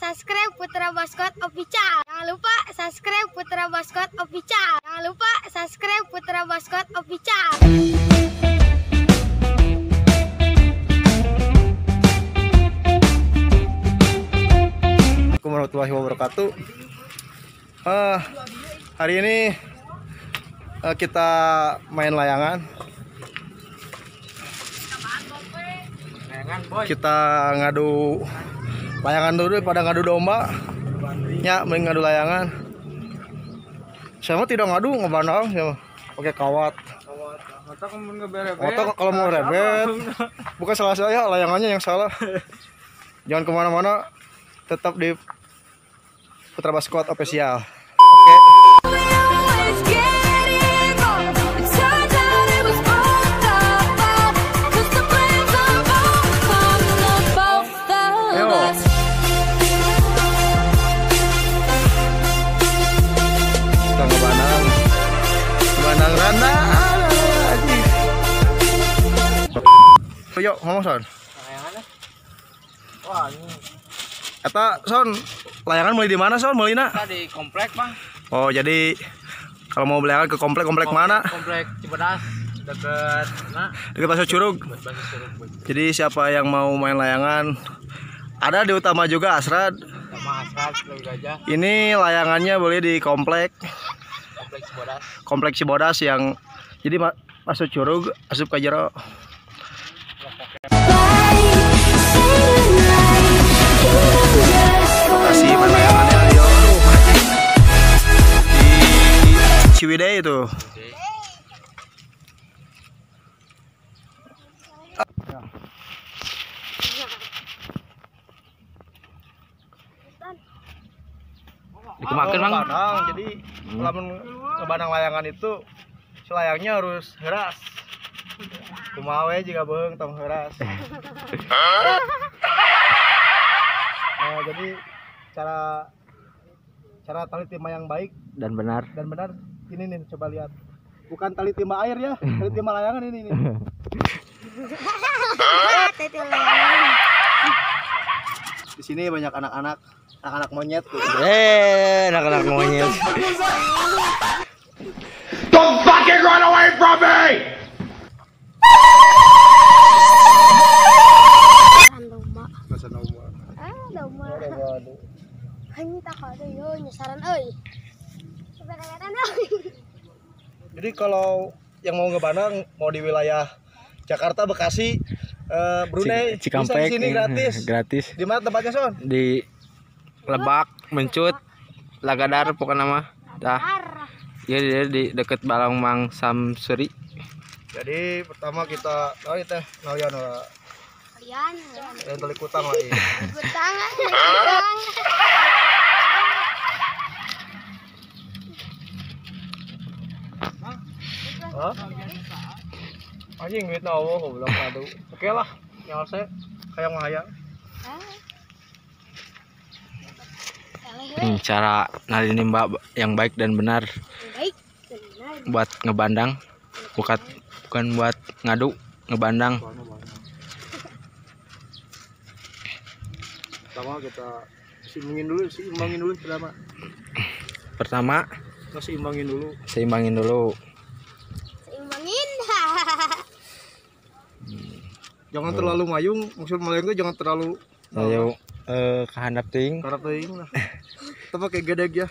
subscribe Putra Baskot Official. Jangan lupa subscribe Putra Baskot Official. Jangan lupa subscribe Putra Baskot Official. Assalamualaikum warahmatullahi wabarakatuh. Hari ini kita main layangan. Kita ngadu layangan dulu pada ngadu domba. Ya, main ngadu layangan. Saya mah tidak ngadu, ngebandang ya, pakai kawat. Atau kalau mau rebet, bukan salah saya, layangannya yang salah. Jangan kemana-mana, tetap di Putra Baskot Official. Oke. Yuk, ngomong Son. Layangannya? Wah, ini. Eta Son, layangan mulai di mana Son? Mulina? Di komplek Bang. Oh, jadi kalau mau beli ke komplek mana? Komplek Cibodas, dekat mana? Dekat Pasar Curug. Jadi siapa yang mau main layangan, ada di Utama juga Asrad. Sama Asrad, Gajah. Ini layangannya boleh di komplek Cibodas. Komplek Cibodas yang jadi Pasar Curug, asup ka jero. Lokasi layangannya di Ciwidey itu. Dikemakan Bang. Jadi kalau ngebandang layangan itu layangnya harus heras. Kumawe juga beung tong heras. Jadi cara tali timah yang baik Dan benar ini nih, coba lihat. Bukan tali timah air ya, tali timah layangan ini nih. Di sini banyak anak-anak monyet tuh. Anak-anak monyet. Don't fucking run away from me! Jadi kalau yang mau ngebandang mau di wilayah Jakarta, Bekasi, Brunei, Cikampek, bisa di sini gratis. Di mana tempatnya Son? Di Lebak, Mencut, Lagadar pokoknya nama. Dah. Ya di dekat Balong Mang Samsuri. Jadi pertama kita yang telik utang lagi. Anjing duit nawa goblok kado. Oke lah, nyawa saya kayak mahayang. Cara nalini Mbak yang baik dan benar. Buat ngebandang, bukan buat ngadu, ngebandang. Pertama kita seimbangin dulu Pertama seimbangin dulu. Seimbangin dulu. Jangan terlalu mayung, maksud malayung itu jangan terlalu Ayo kehandap ting. Karap teuing lah. Kita pakai gedeg ya.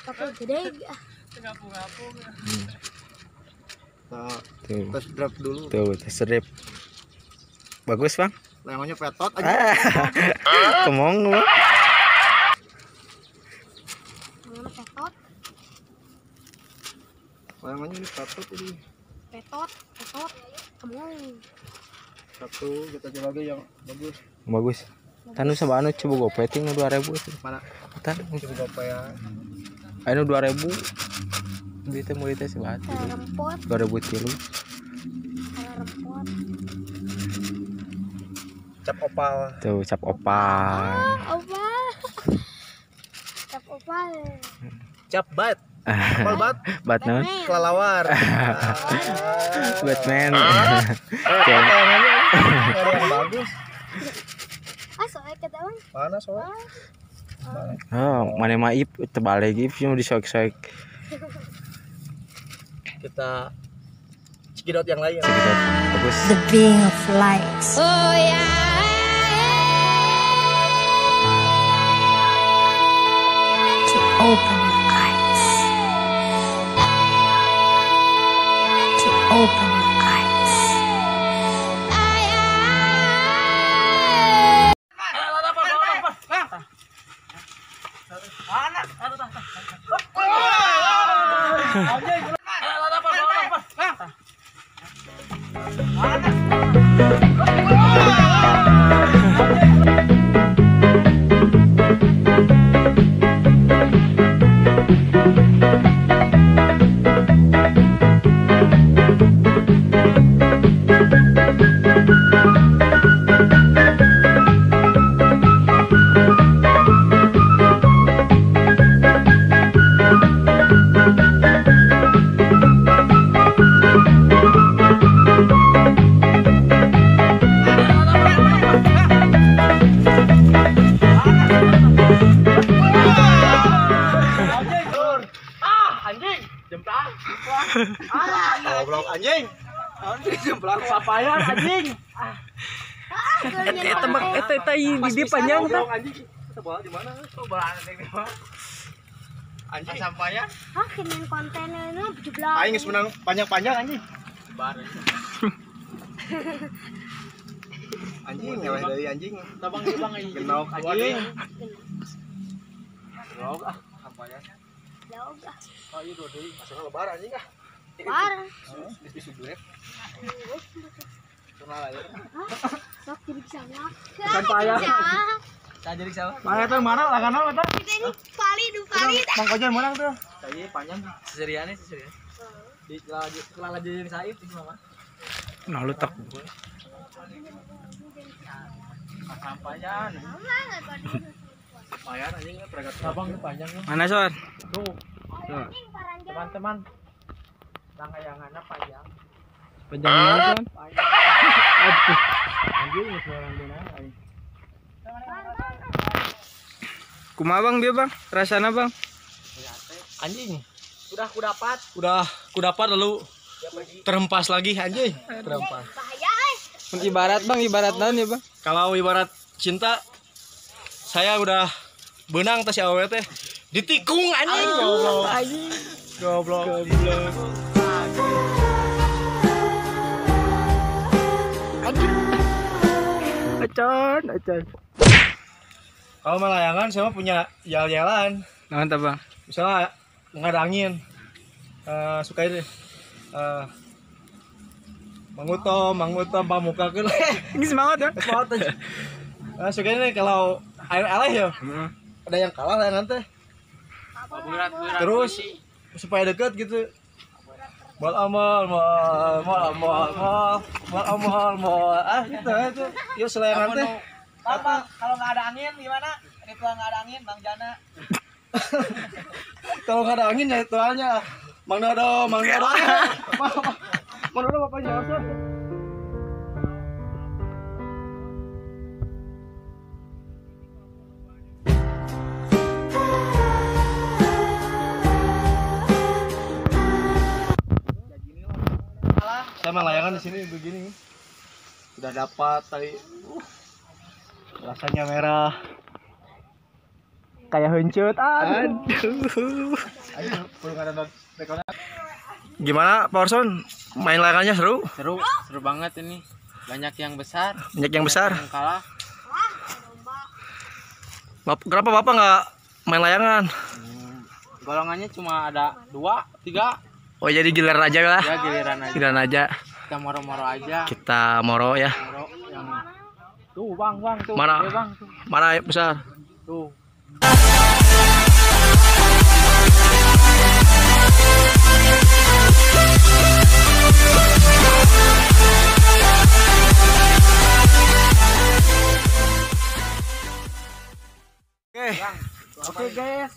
Pakai gedeg. Nah, Tuh. tes drop dulu. Tuh, tes drip. Bagus, Bang. Layangannya petot aja. Kemong lu. Layangannya ini petot ini. Petot. Kemong. Satu kita coba lagi yang bagus. Bagus. Tanu sabanu coba gopeting nu 2000. Mana? Tan Coba apa ya? anu 2000. Beli teh murid teh sebat. Rempot. 2003. Rempot. Cap opal. Tuh, cap opal. Opal. Cap opal. Cap bat. Opal bat. Batman. Kelelawar. Batman. Layangannya ada yang bagus. soalnya ketahuan. Mana soal? Oh, mana maip terbalik cuma disoek-soek. Kita cekidot yang lain. Sekitar bagus. The being of light. Oh ya. To open your eyes. To open your eyes. Goblok anjing. Jemplang papayan anjing. Eta di panjang tah. Anjing. Kita bawa di mana? Coba anjing sampaian. Ah, kini kontennya jeblang. Aing geus menang panjang-panjang anjing. Anjing ngeleh dari anjing. Tabang di bang anjing. Genok anjing. Genok ah sampaian. Jauh ah. Oh iya dua deui. Masuk lebaran anjing ah. Parah. Di suburet. Kenal aja. Sok jadi sama. Kan payah. Tah jadi salah. Mana tuh mana langganan eta? Kita ini kali dua kali. Mang Kojan menang tuh. Tadi panjang seseriannya seserian. Di kelala jadi Said di mama. Nah lu tak. Sampaian. Sampaian anjing perangkat Tabang panjang. Mana Son? Tuh. Teman-teman. Langgayangannya panjang. Panjangnya Son. Aduh. Anjing seorang benar. Kumaha Bang dia Bang? Rasana Bang? anjing. Udah ku dapat. Udah ku dapat lalu terhempas lagi anjing. Terhempas. Bahaya. Ibarat Bang, ibarat naon ya Bang? Kalau ibarat cinta saya udah benang tas awewe teh ditikung anjing. Goblok. Anjing. Goblok. Acon. Kalau melayangan saya mah punya yel-yelan. Naon tah Bang? Misalnya nggak ada angin. Suka ini mangutom pamuka ke Ini semangat ya? semangat aja. Suka ini kalau air aleh ya ada yang kalah layangan teh terus supaya deket gitu mal amal gitu yuk selayangan teh Apa kalau nggak ada angin gimana? Ritual nggak ada angin Bang Jana. kalau nggak ada angin ya ritualnya Mang Dodo bapaknya Osor. Saya main layangan di sini begini. Sudah dapat tadi. Rasanya merah. Kayak huncut. Aduh. Gimana Pak Orson? Main layangannya seru? Seru banget ini. Banyak yang besar. Banyak yang besar. Yang kalah. Kenapa Bapak nggak main layangan? Golongannya cuma ada 2, 3. Oh jadi giliran aja lah. Ya giliran aja. Giliran aja. Kita moro-moro aja. Kita moro ya. Moro yang tuh bang tuh. Mana? Ya, bang, tuh. Mana yang besar? Tuh. Oke guys.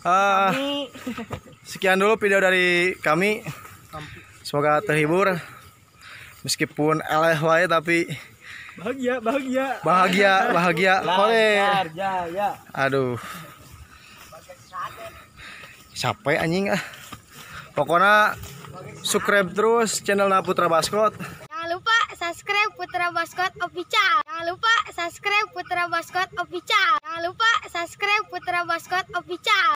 Sekian dulu video dari kami. Semoga terhibur. Meskipun eleh wae tapi Bahagia. Kore. Aduh. Capek anjing ah. Pokoknya subscribe terus channel Putra Baskot. Jangan lupa subscribe Putra Baskot Official. Jangan lupa subscribe Putra Baskot Official. Jangan lupa subscribe Putra Baskot Official.